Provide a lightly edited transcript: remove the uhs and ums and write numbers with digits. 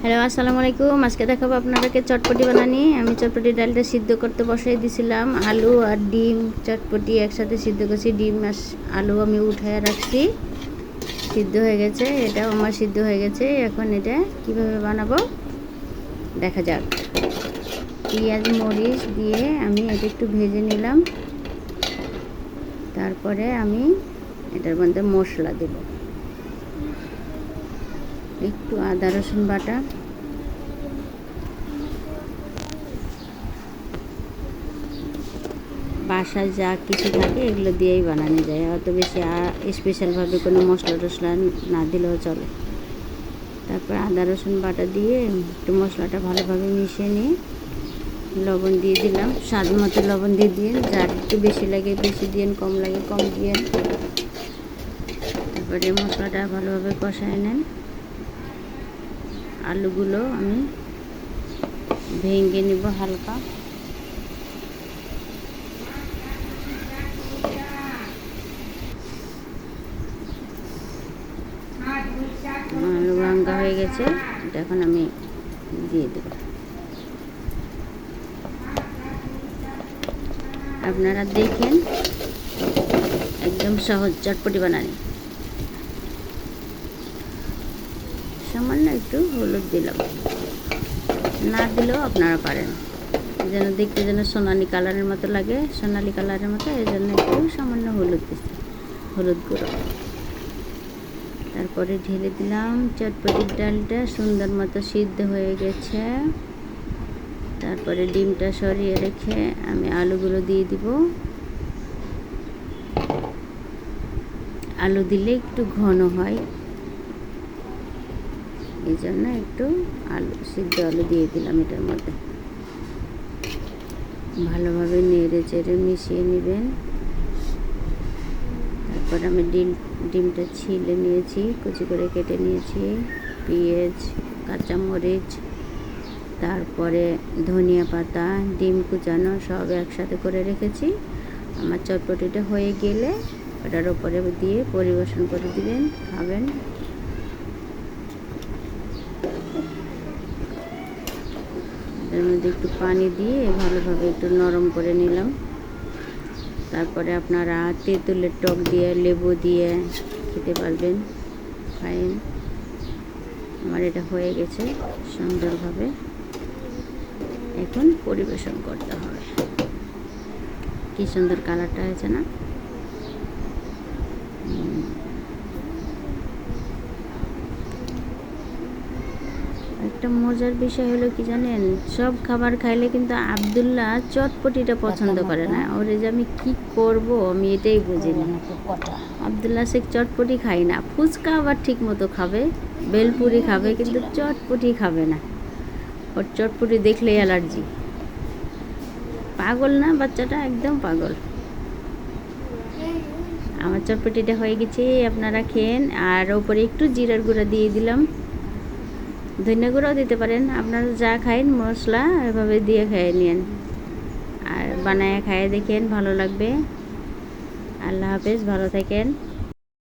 Hello, আসসালামু আলাইকুম। আজকে দেখাবো আপনাদেরকে চটপটি বানানি। আমি চটপটি ডালটা সিদ্ধ করতে বসাই দিয়েছিলাম। আলু আর ডিম চটপটি একসাথে সিদ্ধ করছি। ডিম আর আলু আমি উঠায় রাখছি, সিদ্ধ হয়ে গেছে। এটাও আমার সিদ্ধ হয়ে গেছে। এখন এটা কিভাবে বানাবো দেখা যাক। পেঁয়াজ মরিচ দিয়ে আমি এটা একটু ভেজে নিলাম। তারপরে আমি এটার মধ্যে মশলা দেব, একটু আদা রসুন বাটা, বাসায় যা কিছু থাকে এগুলো দিয়েই বানানো যায়। অত বেশি স্পেশালভাবে কোনো মশলা টশলা না দিলেও চলে। তারপর আদা রসুন বাটা দিয়ে একটু মশলাটা ভালোভাবে মিশিয়ে নিয়ে লবণ দিয়ে দিলাম। স্বাদ মতো লবণ দিয়ে দিন, যার একটু বেশি লাগে বেশি দিন, কম লাগে কম দিয়ে। তারপরে মশলাটা ভালোভাবে কষায় নেন। আলুগুলো আমি ভেঙে নিব হালকা। আলু ভাঙ্গা হয়ে গেছে, এটা এখন আমি দিয়ে দেব। আপনারা দেখেন, একদম সহজ চটপটি বানানি। সামান্য একটু হলুদ দিলাম, না দিলেও আপনারা পারেন, যেন দেখতে যেন সোনালি কালারের মতো লাগে, সোনালি কালারের মতো, এই জন্য একটু সামান্য হলুদ দিচ্ছি, হলুদ গুঁড়ো। তারপরে ঢেলে দিলাম। চটপটির ডালটা সুন্দর মতো সিদ্ধ হয়ে গেছে। তারপরে ডিমটা সরিয়ে রেখে আমি আলুগুলো দিয়ে দিব। আলু দিলে একটু ঘন হয়, এই জন্য একটু সিদ্ধ আলু দিয়ে দিলাম এটার মধ্যে। ভালোভাবে নেড়ে চেড়ে মিশিয়ে নেবেন। তারপর আমি ডিমটা ছিলে নিয়েছি, কুচি করে কেটে নিয়েছি। পেঁয়াজ, কাঁচামরিচ, তারপরে ধনিয়া পাতা, ডিম কুচানো সব একসাথে করে রেখেছি। আমার চটপটিটা হয়ে গেলে ওটার উপরে দিয়ে পরিবেশন করে দিবেন, খাবেন। এর মধ্যে একটু পানি দিয়ে ভালোভাবে একটু নরম করে নিলাম। তারপরে আপনারা তেঁতুলের টক দিয়ে, লেবু দিয়ে খেতে পারবেন, খায়েন। আমার এটা হয়ে গেছে সুন্দরভাবে, এখন পরিবেশন করতে হবে। কি সুন্দর কালারটা হয়েছে না? একটা মজার বিষয় হলো কি জানেন, সব খাবার খাইলে কিন্তু আব্দুল্লাহ চটপটিটা পছন্দ করে না। ওরে যে আমি কি করব আমি এটাই বুঝি না। আব্দুল্লাহ সে চটপটি খাই না। ফুচকা আবার ঠিক মতো খাবে, বেলপুরি খাবে, কিন্তু চটপটি খাবে না। ওর চটপটি দেখলেই অ্যালার্জি। পাগল না বাচ্চাটা, একদম পাগল। আমার চটপটিটা হয়ে গেছে, আপনারা খেন। আর ওপরে একটু জিরার গুঁড়া দিয়ে দিলাম, ধনিয়া গুঁড়াও দিতে পারেন। আপনারা যা খাইন মশলা এভাবে দিয়ে খেয়ে নিন, আর বানায় খাইয়ে দেখেন, ভালো লাগবে। আল্লাহ হাফেজ, ভালো থাকেন।